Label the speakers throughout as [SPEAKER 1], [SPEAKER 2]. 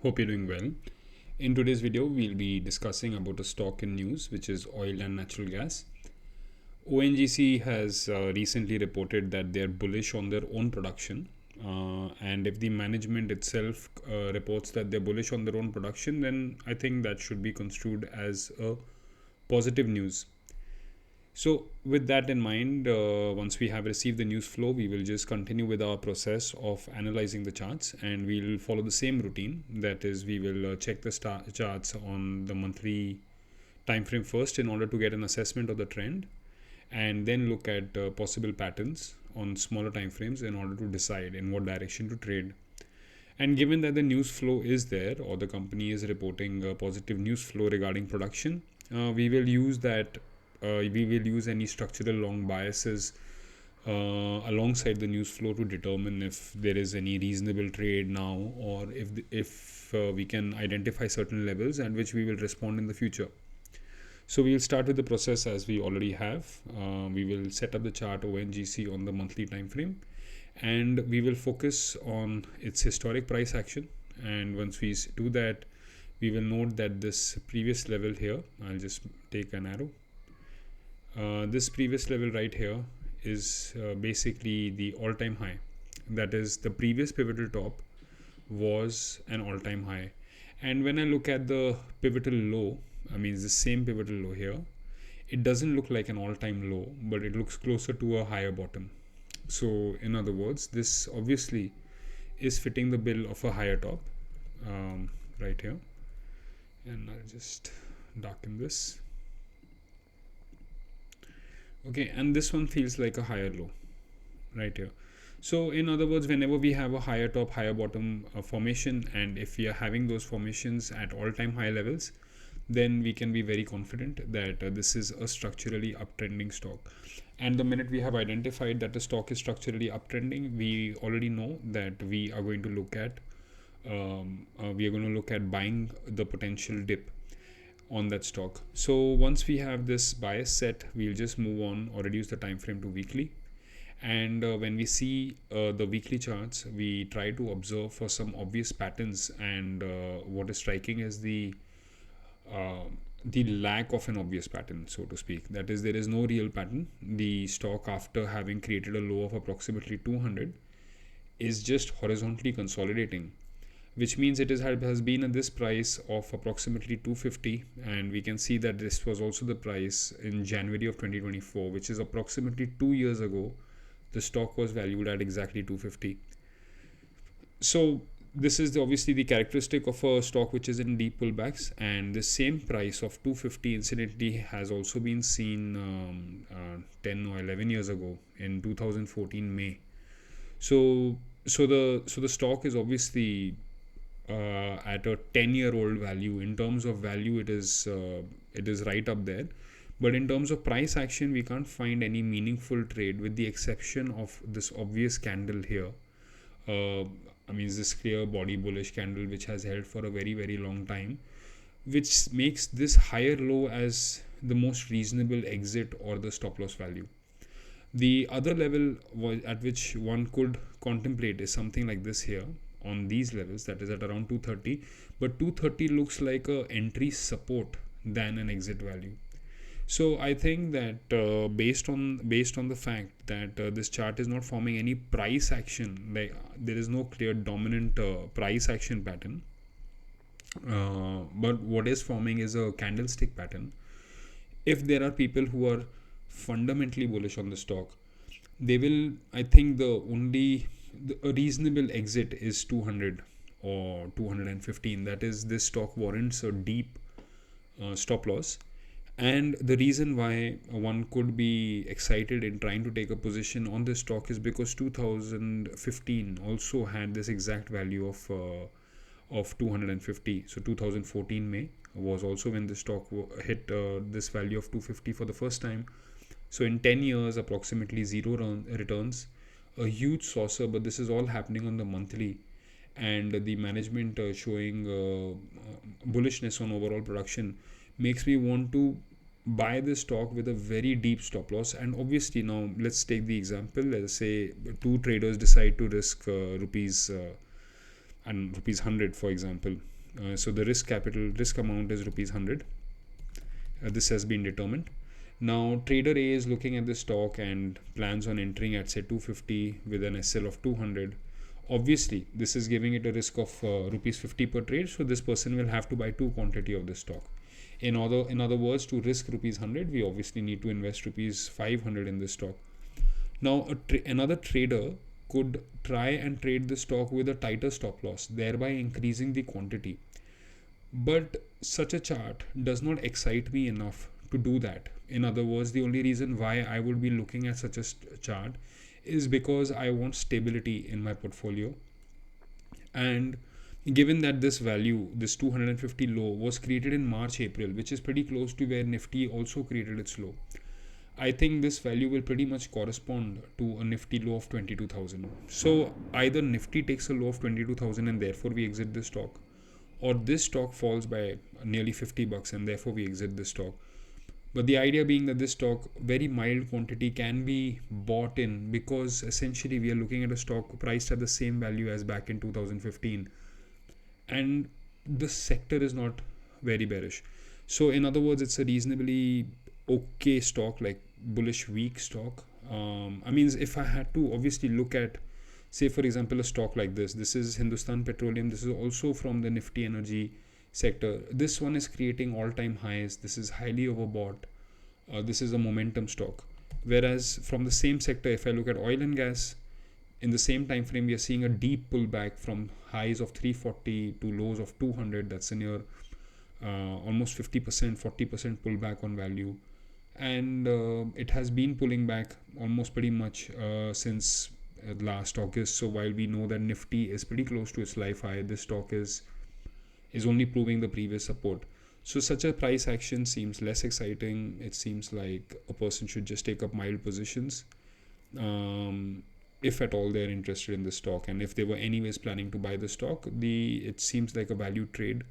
[SPEAKER 1] Hope you're doing well. In today's video, we'll be discussing about a stock in news, which is oil and natural gas. ONGC has recently reported that they're bullish on their own production. And if the management itself reports that they're bullish on their own production, then I think that should be construed as a positive news. So with that in mind, once we have received the news flow, we will just continue with our process of analyzing the charts, and we'll follow the same routine. That is, we will check the charts on the monthly time frame first in order to get an assessment of the trend, and then look at possible patterns on smaller time frames in order to decide in what direction to trade. And given that the news flow is there, or the company is reporting a positive news flow regarding production, we will use that. We will use any structural long biases alongside the news flow to determine if there is any reasonable trade now, or if we can identify certain levels at which we will respond in the future. So we will start with the process as we already have. We will set up the chart ONGC on the monthly time frame, and we will focus on its historic price action. And once we do that, we will note that this previous level here, I'll just take an arrow. This previous level right here is basically the all-time high. That is, the previous pivotal top was an all-time high. And when I look at the pivotal low, I mean the same pivotal low here, it doesn't look like an all-time low, but it looks closer to a higher bottom. So in other words, this obviously is fitting the bill of a higher top right here. And I'll just darken this. Okay, and this one feels like a higher low right here. So in other words, whenever we have a higher top, higher bottom formation, and if we are having those formations at all-time high levels, then we can be very confident that this is a structurally uptrending stock. And the minute we have identified that the stock is structurally uptrending, we already know that we are going to look at buying the potential dip on that stock. So once we have this bias set, we'll just move on or reduce the time frame to weekly. And when we see the weekly charts, we try to observe for some obvious patterns. And what is striking is the lack of an obvious pattern, so to speak. That is, there is no real pattern. The stock, after having created a low of approximately 200, is just horizontally consolidating, which means it has been at this price of approximately 250, and we can see that this was also the price in January of 2024, which is approximately 2 years ago. The stock was valued at exactly 250. So this is obviously the characteristic of a stock which is in deep pullbacks, and the same price of 250 incidentally has also been seen 10 or 11 years ago in 2014 May. So the stock is obviously at a 10-year-old value. In terms of value, it is right up there, but in terms of price action, we can't find any meaningful trade with the exception of this obvious candle here. I mean, this clear body bullish candle which has held for a very, very long time, which makes this higher low as the most reasonable exit or the stop loss value. The other level at which one could contemplate is something like this here on these levels, that is at around 230, but 230 looks like a entry support than an exit value. So I think that based on the fact that this chart is not forming any price action, like there is no clear dominant price action pattern, but what is forming is a candlestick pattern. If there are people who are fundamentally bullish on the stock, they will, I think, a reasonable exit is 200 or 215. That is, this stock warrants a deep stop loss. And the reason why one could be excited in trying to take a position on this stock is because 2015 also had this exact value of 250. So 2014 May was also when the stock hit this value of 250 for the first time. So in 10 years, approximately zero returns, a huge saucer, but this is all happening on the monthly, and the management showing bullishness on overall production makes me want to buy this stock with a very deep stop loss. And obviously, now let's take the example. Let's say two traders decide to risk rupees 100, for example. So the risk amount is rupees 100. This has been determined. Now trader A is looking at the stock and plans on entering at say 250 with an SL of 200. Obviously this is giving it a risk of rupees 50 per trade, so this person will have to buy 2 quantity of the stock. In other words, to risk rupees 100, we obviously need to invest rupees 500 in this stock. Now another trader could try and trade the stock with a tighter stop loss, thereby increasing the quantity. But such a chart does not excite me enough to do that. In other words, the only reason why I would be looking at such a chart is because I want stability in my portfolio. And given that this value, this 250 low, was created in March April, which is pretty close to where Nifty also created its low, I think this value will pretty much correspond to a Nifty low of 22,000. So either Nifty takes a low of 22,000 and therefore we exit the stock, or this stock falls by nearly $50 and therefore we exit the stock. But the idea being that this stock, very mild quantity, can be bought in, because essentially we are looking at a stock priced at the same value as back in 2015, and the sector is not very bearish. So in other words, it's a reasonably okay stock, like bullish weak stock. I mean, if I had to obviously look at, say for example, a stock like this is Hindustan Petroleum. This is also from the Nifty energy sector. This one is creating all-time highs. This is highly overbought. This is a momentum stock. Whereas from the same sector, if I look at oil and gas, in the same time frame, we are seeing a deep pullback from highs of 340 to lows of 200. That's a near almost 50%, 40% pullback on value. And it has been pulling back almost pretty much since last August. So while we know that Nifty is pretty close to its life high, this stock is only proving the previous support. So such a price action seems less exciting. It seems like a person should just take up mild positions, if at all they're interested in the stock, and if they were anyways planning to buy the stock. It seems like a value trade,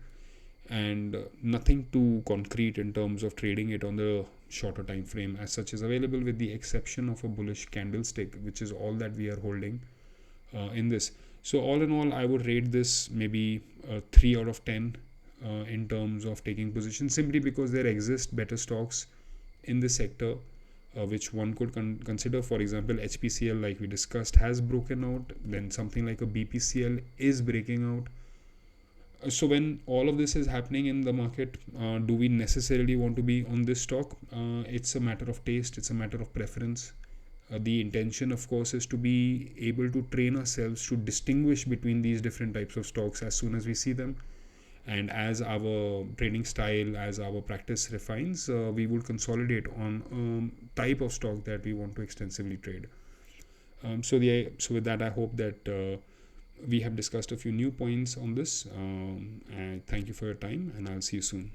[SPEAKER 1] and nothing too concrete in terms of trading it on the shorter time frame as such is available, with the exception of a bullish candlestick, which is all that we are holding in this. So all in all, I would rate this maybe 3 out of 10 in terms of taking position, simply because there exist better stocks in this sector which one could consider. For example, HPCL, like we discussed, has broken out. Then something like a BPCL is breaking out. So when all of this is happening in the market, do we necessarily want to be on this stock? It's a matter of taste. It's a matter of preference. The intention, of course, is to be able to train ourselves to distinguish between these different types of stocks as soon as we see them. And as our trading style, as our practice refines, we would consolidate on type of stock that we want to extensively trade. So with that, I hope that we have discussed a few new points on this. And thank you for your time, and I'll see you soon.